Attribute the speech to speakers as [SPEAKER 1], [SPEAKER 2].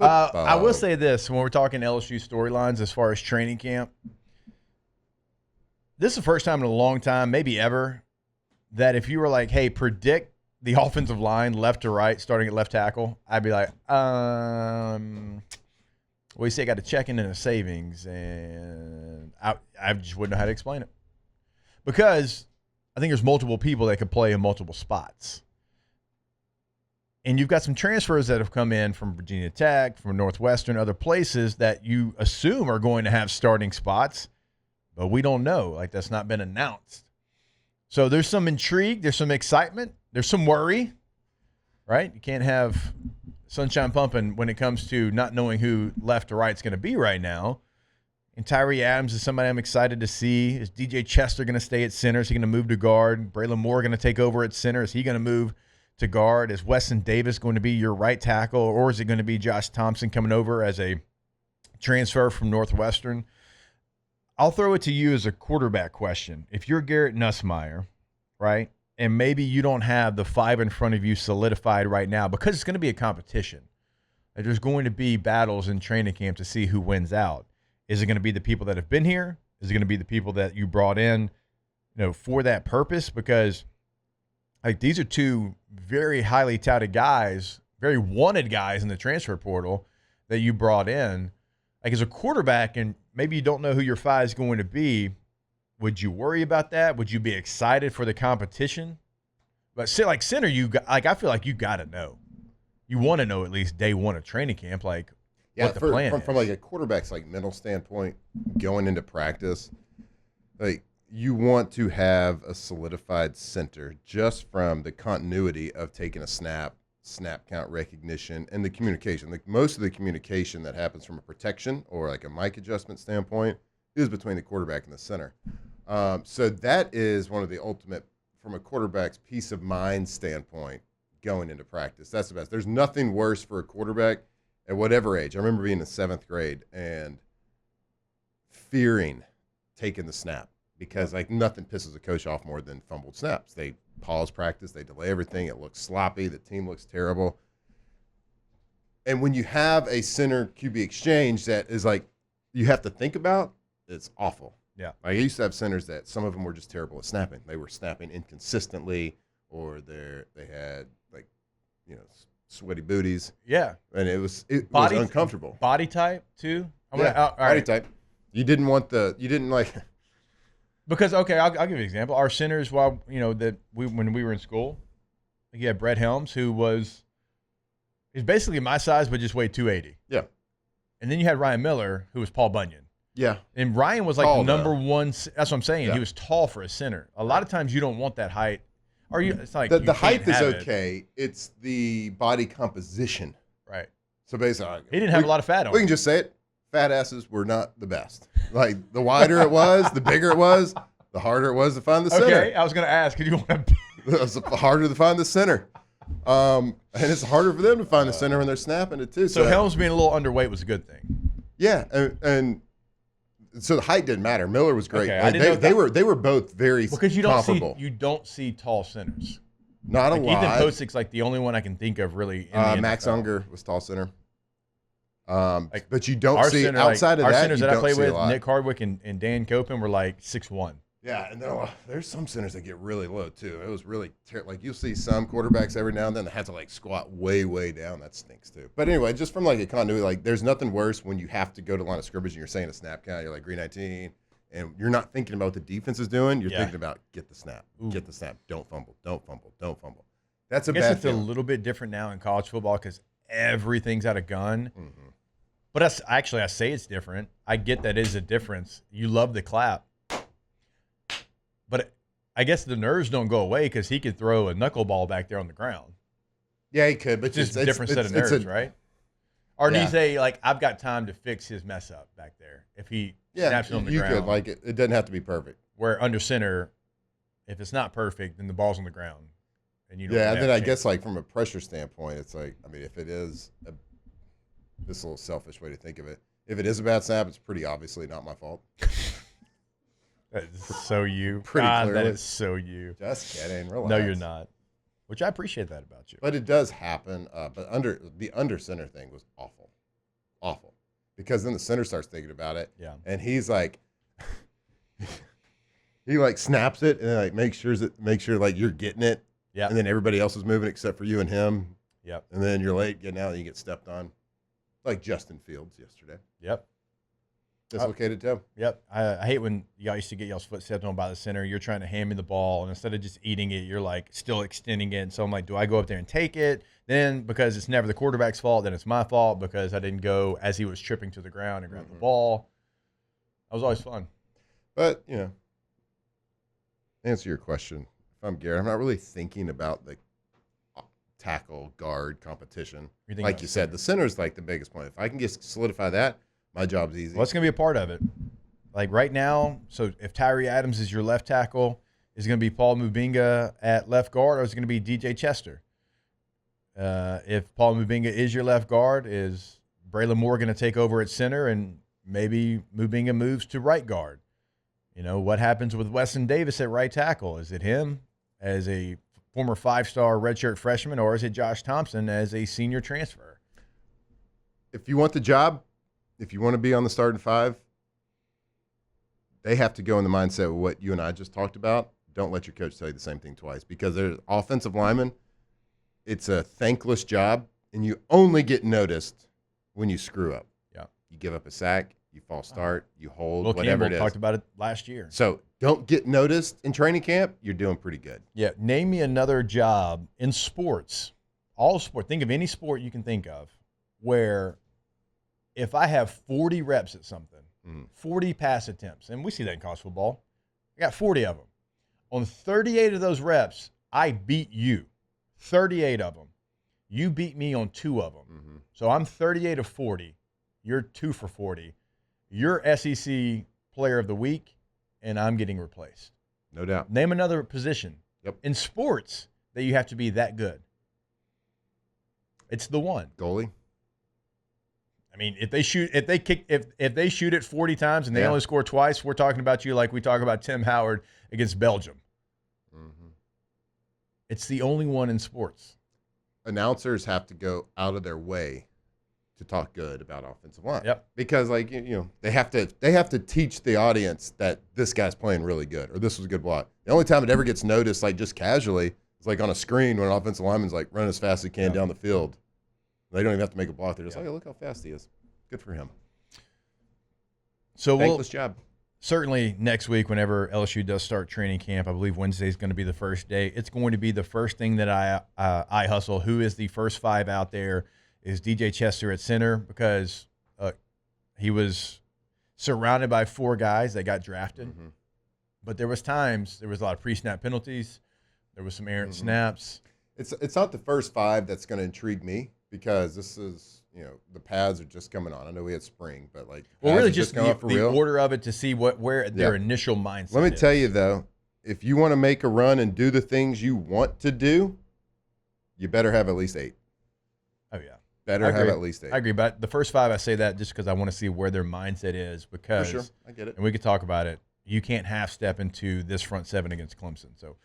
[SPEAKER 1] I will say this, when we're talking LSU storylines as far as training camp, this is the first time in a long time, maybe ever, that if you were like, hey, predict the offensive line left to right, starting at left tackle, I'd be like, well, you say I got to check in a savings, and I just wouldn't know how to explain it. Because I think there's multiple people that could play in multiple spots. And you've got some transfers that have come in from Virginia Tech, from Northwestern, other places that you assume are going to have starting spots, but we don't know. Like, that's not been announced. So there's some intrigue, there's some excitement, there's some worry, right? You can't have sunshine pumping when it comes to not knowing who left or right is going to be right now. And Tyree Adams is somebody I'm excited to see. Is DJ Chester going to stay at center? Is he going to move to guard? Breylan Moore going to take over at center? Is he going to move to guard? Is Weston Davis going to be your right tackle, or is it going to be Josh Thompson coming over as a transfer from Northwestern? I'll throw it to you as a quarterback question. If you're Garrett Nussmeier, right, and maybe you don't have the five in front of you solidified right now because it's going to be a competition. There's going to be battles in training camp to see who wins out. Is it going to be the people that have been here? Is it going to be the people that you brought in, for that purpose? Because like, these are two very highly touted guys, very wanted guys in the transfer portal that you brought in. Like, as a quarterback, and maybe you don't know who your five is going to be, would you worry about that? Would you be excited for the competition? But like center, I feel like you got to know. You want to know at least day one of training camp, like what the plan is.
[SPEAKER 2] From like a quarterback's like mental standpoint, going into practice, like, you want to have a solidified center just from the continuity of taking a snap count recognition, and the communication. Like, most of the communication that happens from a protection or like a mic adjustment standpoint is between the quarterback and the center. So that is one of the ultimate, from a quarterback's peace of mind standpoint, going into practice. That's the best. There's nothing worse for a quarterback at whatever age. I remember being in 7th grade and fearing taking the snap, because like nothing pisses a coach off more than fumbled snaps. They pause practice, they delay everything, it looks sloppy, the team looks terrible. And when you have a center QB exchange that is like you have to think about, it's awful.
[SPEAKER 1] Yeah.
[SPEAKER 2] Like, I used to have centers that some of them were just terrible at snapping. They were snapping inconsistently, or they had like, sweaty booties.
[SPEAKER 1] Yeah.
[SPEAKER 2] And it was uncomfortable.
[SPEAKER 1] Body type too?
[SPEAKER 2] Body type. You didn't like
[SPEAKER 1] Because, okay, I'll give you an example. Our centers, when we were in school, you had Brett Helms, he's basically my size, but just weighed 280.
[SPEAKER 2] Yeah.
[SPEAKER 1] And then you had Ryan Miller, who was Paul Bunyan.
[SPEAKER 2] Yeah.
[SPEAKER 1] And Ryan was like
[SPEAKER 2] tall,
[SPEAKER 1] number one. That's what I'm saying.
[SPEAKER 2] Yeah.
[SPEAKER 1] He was tall for a center. A lot of times you don't want that height. Or it's like
[SPEAKER 2] the height is okay. It's the body composition.
[SPEAKER 1] Right.
[SPEAKER 2] So basically,
[SPEAKER 1] he didn't have a lot of fat on
[SPEAKER 2] We
[SPEAKER 1] him.
[SPEAKER 2] can just say it. Fat asses were not the best. Like, the wider it was, the bigger it was, the harder it was to find the center.
[SPEAKER 1] Okay, I was going to ask, you want to
[SPEAKER 2] It was harder to find the center. And it's harder for them to find the center when they're snapping it too.
[SPEAKER 1] So Helms being a little underweight was a good thing.
[SPEAKER 2] Yeah, and so the height didn't matter. Miller was great.
[SPEAKER 1] Okay,
[SPEAKER 2] I mean, they were both very comparable.
[SPEAKER 1] You don't see tall centers.
[SPEAKER 2] Not a lot.
[SPEAKER 1] Ethan Posic's like the only one I can think of really. In
[SPEAKER 2] Max Unger was tall center. But you don't see
[SPEAKER 1] center,
[SPEAKER 2] outside of
[SPEAKER 1] our
[SPEAKER 2] that.
[SPEAKER 1] centers that I played with,
[SPEAKER 2] Nick
[SPEAKER 1] Nick Hardwick and Dan Copen, were like 6'1".
[SPEAKER 2] Yeah, and there's some centers that get really low too. It was really like, you'll see some quarterbacks every now and then that have to like squat way, way down. That stinks too. But anyway, just from like a continuity, like, there's nothing worse when you have to go to line of scrimmage and you're saying a snap count. You're like green 19, and you're not thinking about what the defense is doing. You're thinking about get the snap, get the snap, don't fumble, don't fumble, don't fumble. That's a bad thing. I guess it's a
[SPEAKER 1] little bit different now in college football because everything's out of gun. Mm-hmm. But I say it's different. I get that is a difference. You love the clap. But I guess the nerves don't go away because he could throw a knuckleball back there on the ground.
[SPEAKER 2] Yeah, he could. But
[SPEAKER 1] it's just a different set of nerves, right? Or do you say, like, I've got time to fix his mess up back there if he snaps it on the ground?
[SPEAKER 2] You could. Like, it doesn't have to be perfect.
[SPEAKER 1] Where under center, if it's not perfect, then the ball's on the ground. And you don't
[SPEAKER 2] and then I guess, like, from a pressure standpoint, it's like, I mean, if it is this little selfish way to think of it, if it is a bad snap, it's pretty obviously not my fault.
[SPEAKER 1] That is so you.
[SPEAKER 2] Pretty clearly.
[SPEAKER 1] That is so you.
[SPEAKER 2] Just kidding. Relax.
[SPEAKER 1] No, you're not. Which I appreciate that about you.
[SPEAKER 2] But it does happen. But the under center thing was awful. because then the center starts thinking about it.
[SPEAKER 1] Yeah.
[SPEAKER 2] And he's like, he like snaps it and like make sure like you're getting it.
[SPEAKER 1] Yeah.
[SPEAKER 2] And then everybody else is moving except for you and him.
[SPEAKER 1] Yep.
[SPEAKER 2] And then you're late getting out and you get stepped on. Like Justin Fields yesterday.
[SPEAKER 1] Yep.
[SPEAKER 2] Dislocated toe.
[SPEAKER 1] Yep. I hate when y'all used to get y'all's foot stepped on by the center. You're trying to hand me the ball, and instead of just eating it, you're like still extending it. And so I'm like, do I go up there and take it? Then because it's never the quarterback's fault, then it's my fault because I didn't go as he was tripping to the ground and grab the ball. That was always fun.
[SPEAKER 2] But, you know, answer your question. If I'm Garrett, I'm not really thinking about the tackle guard competition. Like you said, the center is like the biggest point. If I can just solidify that, my job's easy.
[SPEAKER 1] Well, that's going to be a part of it. Like right now, so if Tyree Adams is your left tackle, is it going to be Paul Mubinga at left guard, or is it going to be DJ Chester? If Paul Mubinga is your left guard, is Breylan Moore going to take over at center, and maybe Mubinga moves to right guard? You know, what happens with Weston Davis at right tackle? Is it him as a former 5-star redshirt freshman, or is it Josh Thompson as a senior transfer?
[SPEAKER 2] If you want the job, if you want to be on the starting 5, they have to go in the mindset of what you and I just talked about. Don't let your coach tell you the same thing twice, because there's offensive linemen. It's a thankless job, and you only get noticed when you screw up.
[SPEAKER 1] Yeah.
[SPEAKER 2] You give up a sack, you false start, you hold,
[SPEAKER 1] Will
[SPEAKER 2] whatever
[SPEAKER 1] Campbell
[SPEAKER 2] it is.
[SPEAKER 1] talked about it last year.
[SPEAKER 2] So don't get noticed in training camp. You're doing pretty good.
[SPEAKER 1] Yeah. Name me another job in sports, all sport. Think of any sport you can think of where if I have 40 reps at something, 40 pass attempts, and we see that in college football, I got 40 of them. On 38 of those reps, I beat you. 38 of them. You beat me on 2 of them.
[SPEAKER 2] Mm-hmm.
[SPEAKER 1] So I'm 38 of 40. You're 2 for 40. You're SEC player of the week, and I'm getting replaced.
[SPEAKER 2] No doubt.
[SPEAKER 1] Name another position in sports that you have to be that good. It's the one.
[SPEAKER 2] Goalie.
[SPEAKER 1] I mean, if they shoot it 40 times and they only score twice, we're talking about you like we talk about Tim Howard against Belgium.
[SPEAKER 2] Mm-hmm.
[SPEAKER 1] It's the only one in sports.
[SPEAKER 2] Announcers have to go out of their way to talk good about offensive line.
[SPEAKER 1] Yep.
[SPEAKER 2] Because like you know, they have to teach the audience that this guy's playing really good or this was a good block. The only time it ever gets noticed, like just casually, is like on a screen when an offensive lineman's like running as fast as he can down the field. They don't even have to make a block. They're just like, oh, look how fast he is. Good for him.
[SPEAKER 1] So
[SPEAKER 2] thankless job.
[SPEAKER 1] Certainly next week, whenever LSU does start training camp, I believe Wednesday is going to be the first day. It's going to be the first thing that I hustle. Who is the first 5 out there? Is DJ Chester at center, because he was surrounded by 4 guys that got drafted. Mm-hmm. But there was times, there was a lot of pre-snap penalties. There was some errant snaps.
[SPEAKER 2] It's not the first 5 that's going to intrigue me, because this is, you know, the pads are just coming on. I know we had spring, but like,
[SPEAKER 1] well, really just the order of it to see where their initial mindset
[SPEAKER 2] Let me tell you though, if you want to make a run and do the things you want to do, you better have at least 8.
[SPEAKER 1] Oh yeah.
[SPEAKER 2] Better have at least 8.
[SPEAKER 1] I agree, but the first 5, I say that just because I want to see where their mindset is, because
[SPEAKER 2] for sure. I get it.
[SPEAKER 1] And we could talk about it. You can't half step into this front 7 against Clemson. So